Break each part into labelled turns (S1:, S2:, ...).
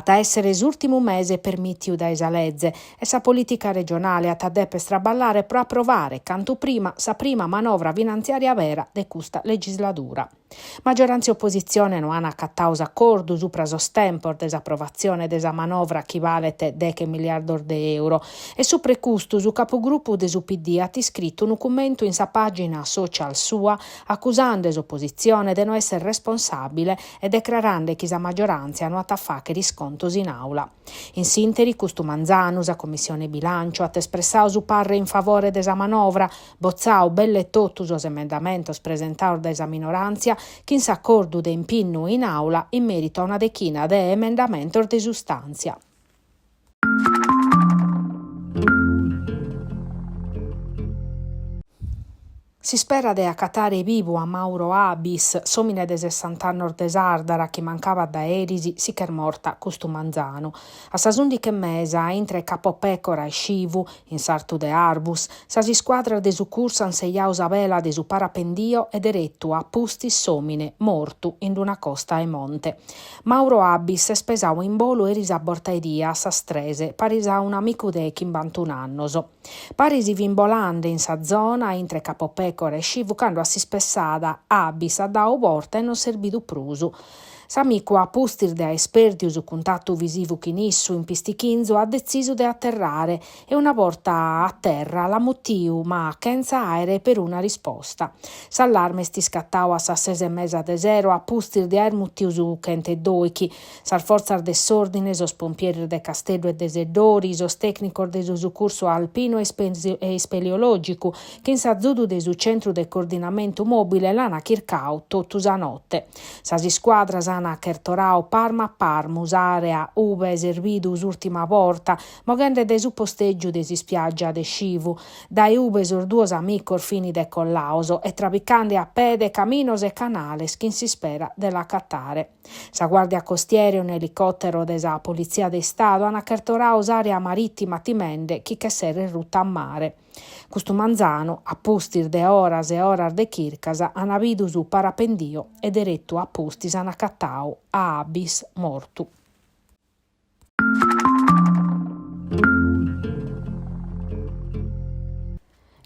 S1: a essere l'ultimo mese permittiu da esalezze e sa politica regionale a deppe straballare pro approvare canto prima sa prima manovra finanziaria vera de custa legislatura. Maggioranza e opposizione non hanno accattato accordo su prasostempor desapprovazione desa manovra che valete 10 miliardi di euro e su precusto su capogruppo desu PD ha scritto un documento in sa pagina social sua accusando l'esopposizione di non essere responsabile e declarando che sa maggioranza non ha fatto riscontos in aula. In sintesi, custu Manzanu, sa Commissione Bilancio, ha espressato su parre in favore desa manovra, bozzau belle totus os emendamentos presentados desa minoranza che in s'accordo de impinnu in aula in merito a una decina de emendamentos de sustanzia. Si spera de accattare vivo a Mauro Abis, somine de 60 anni de Sardara, che mancava da Erisi, si che morta custu Manzano. A sa sundiche mesa, intre Capopecora e Scivu, in sartu de Arbus, sa si squadra de su cursan seiaus a vela de su parapendio ed erettu a pusti somine, mortu, in d'una costa e monte. Mauro Abis spesau in bolo eris a Bortaeria, a sa strese, parisa un amico de Chimbantu annoso. Parisi vimbolande in sa zona, intre Capopecora e Scivu, quando si spessada Abis a dau porta e non servidu prusu. S'amico a pustir de esperti su contatto visivo chinissu in pistichinzo ha deciso di atterrare e una volta a terra la mutiu ma senza aeree per una risposta. S'allarme sti scattau a sa 6:30 de zero a pustir de aer mutiu su chente doichi. Sal forza de sordine sos pompieri de Castello e de Seddori, sos tecnicos de su soccorso alpino e speleologico che in sa zudu de su centro de coordinamento mobile l'ana chircau totus a notte. Sa si squadra Ana Chertorao Parma Parmus area uve servidus ultima volta mogende de su posteggio de si spiaggia de Scivu dai uve sor duos amicos fini de collauso e trabicande a pede caminos e canales chi si spera della cattare. Sa guardia costiera un elicottero de sa polizia de Stato Ana Chertorao area marittima timende chi che sere rutta a mare. Custu Manzano, a pustir de oras e oras de chircasa, ana vidu su parapendio ed erettu a pustis ana cattau a Abis mortu.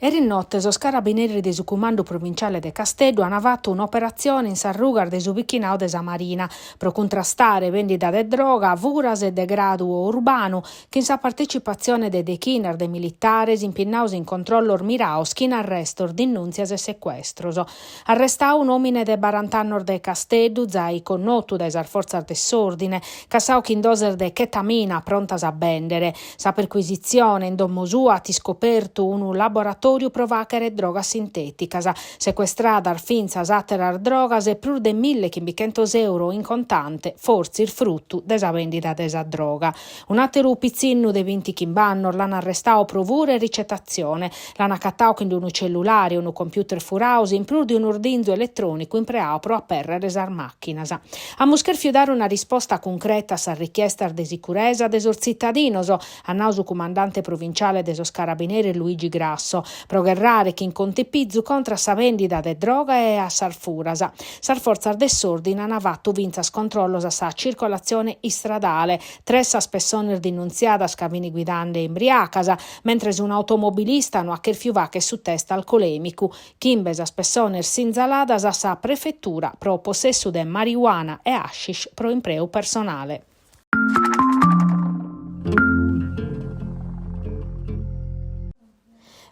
S1: Eri notte sos carabinieri de su comando provinciale de Casteddu hanno fatto un'operazione in Sarrugar de su vichinau de sa Marina pro contrastare vendita de droga, vuras e degrado urbano che in sa partecipazione de killer de militares impinnaus in controllo miraus chi in arresto dinunzias e sequestros. Arrestau un omine de 40 anni de Casteddu, zai connotu da sar forza de sordine, cassau chi in doser de chetamina prontas a vendere. Sa perquisizione in domo sua ti scoperto un laboratorio provacere droga sintetica, sequestrada al finza atterar drogas e più de 1.500 euro in contante, forse il frutto desa vendita desa droga. Un altro pizzinno de 20 chimbannor l'hanno arrestato provure e ricettazione, l'hanno accattao quindi un cellulare, un computer furaus, in più di un ordinzo elettronico impreao pro apperrere sar macchinas. A muscher dare una risposta concreta sa richiesta de sicurezza de sos cittadinos, annau su comandante provinciale de sos carabinieri Luigi Grasso, progherrare chi in conte pizzu contra sa vendita de droga e a sar furasa. Sar forza de sordine hanno fatto vinza scontrollos a sa circolazione istradale, 3 spessoner dinunziata scavini guidande imbriacasa, mentre su un automobilista hanno accherfiuvache su testa alcolemicu, chimbes a spessoner sinzaladas a sa prefettura pro possesso de marijuana e hashish pro impreu personale.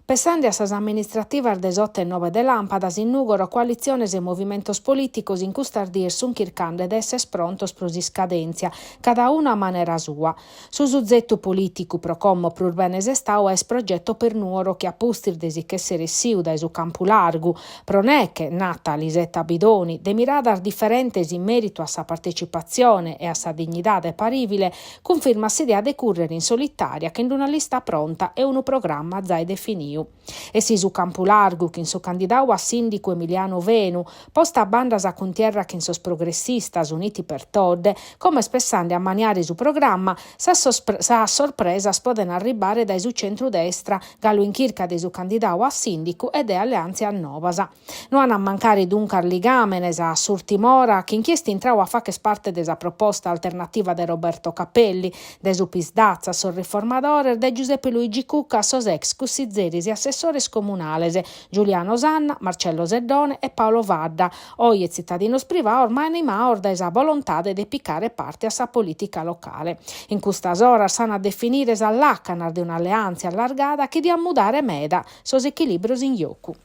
S1: Pensando a sas amministrativas de 8 e 9 de Lampadas, innugoro coaliziones e movimentos políticos in custardir sun chircande de esses prontos pro si scadenzia, cada uno a manera sua. Su suzzetto politicu pro como pro urbenes estau es progetto per nuoro che appustir desi che essere siu da su campu largu, pro neche, nata Lisetta Bidoni, de miradar differentes in merito a sa partecipazione e a sa dignidade paribile, conferma s'idea de currere in solitaria che in una lista pronta e un programma già definiu. Miu. E si su Campo Largu, che in su candidato a sindaco Emiliano Venu, posta a bandas a contierra che in sos progressistas uniti per todde, come spessando a maniare su programma, sa sorpresa poden arrivare dai su centrodestra, gallo in chirca dei su candidato a sindaco e de alleanze a Novasa. Non a mancare dunque ligamenes a Surtimora, che inchiesti intrau a fa che parte desa proposta alternativa de Roberto Capelli, de su Pisdazza, sul riformadore, de Giuseppe Luigi Cucca, sos ex cussizeris e assessores comunales, Giuliano Sanna, Marcello Seddone e Paolo Vadda, oie cittadinos privati ormai nei maor da esa volontà de piccare parte a sa politica locale. In questas oras sanno a definire esa l'accanar di un'alleanza allargata che di ammudare meda sos equilibrios in gioco.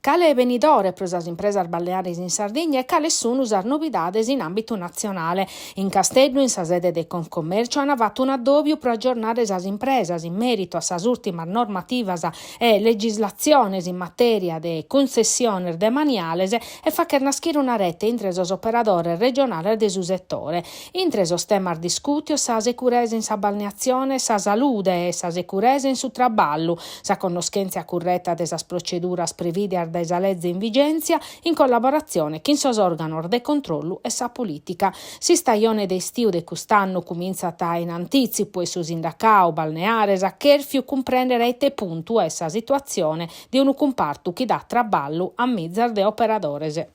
S1: Cale venidore pro sas impresas balnearis in Sardegna e cale sono usar novidades in ambito nazionale. In Castello, in sa sede de Confcommercio, hanno fatto un addobio pro aggiornare sas impresas in merito a sas ultimas normativas e legislaziones in materia de concessiones demaniales e fa che nascere una rete intre sos operadores regionales de su settore. Intre sos temas discutio sa sicurezza in sa balneazione, sa salute e sa sicurezza in su traballo, sa conoscenza corretta de sas proceduras previde da esalezze in vigenza in collaborazione con sos organos de controllo e sa politica. Si stagione de estiu de quest'anno cominciata in anticipo e su sindacao balneares a Cherfiu comprenderete punto essa situazione di un comparto che dà traballo a mizzar de operadores.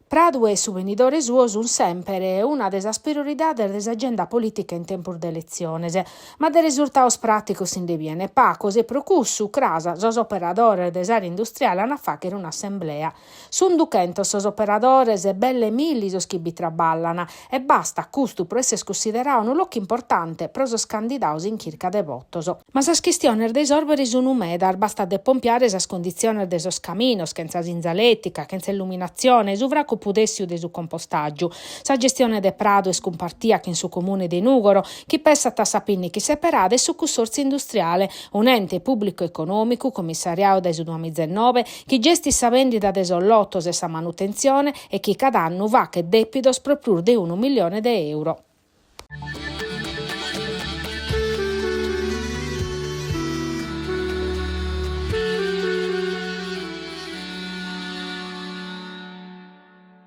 S1: Pradu e su venidore suo sun sempre una de sas prioridades de agenda politica in tempus de elecciones, ma de risultados praticos in deviene pacos e pro cussu crasa sos operadores de s'area industriale an facere un'assemblea. Sun duchentos sos operadores e belle milli sos chi bi traballan e basta custu pro esser considerau un locco importante pro sos candidatos in chirca de votos. Ma sas chistiones de sorberi sun umedar, basta de pompiare sas condiziones de sos caminos, senza zinza elettrica, senza illuminazione, suvracu pudessiu de su compostaggio. Sa gestione de prado e scompartia che in su comune de Nugoro, chi pensa a sapinni chi separade su consorzio industriale, un ente pubblico economico, commissariato da su 2019, chi gesti sa vendita de sollottos e sa manutenzione e chi cada anno va che depidos proprio de 1 milione de euro.